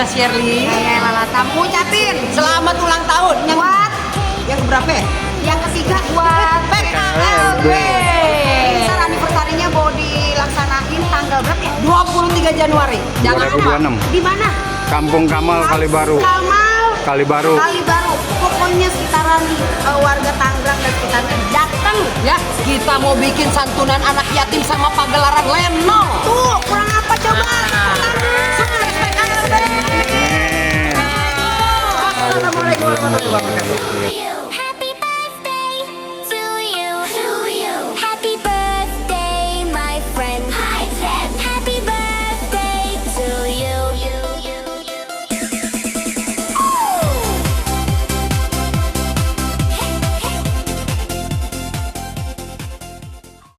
Mas Shirley. Saya Lalata ngucapin Selamat ulang tahun. buat Yang keberapa ya? yang ketiga buat PKLB. besar anniversary-nya mau dilaksanain tanggal berapa ya? 23 Januari. Jangan lupa. 2026. Di mana? Kampung Kamal Kalibaru. Kalibaru. Kalibaru. Pokoknya sekitaran warga Tangerang dan sekitarnya datang. Ya, kita mau bikin santunan anak yatim sama pagelaran lenong. Tuh, kurang apa coba? Sukses PKLB. Eh. Assalamualaikum warahmatullahi wabarakatuh.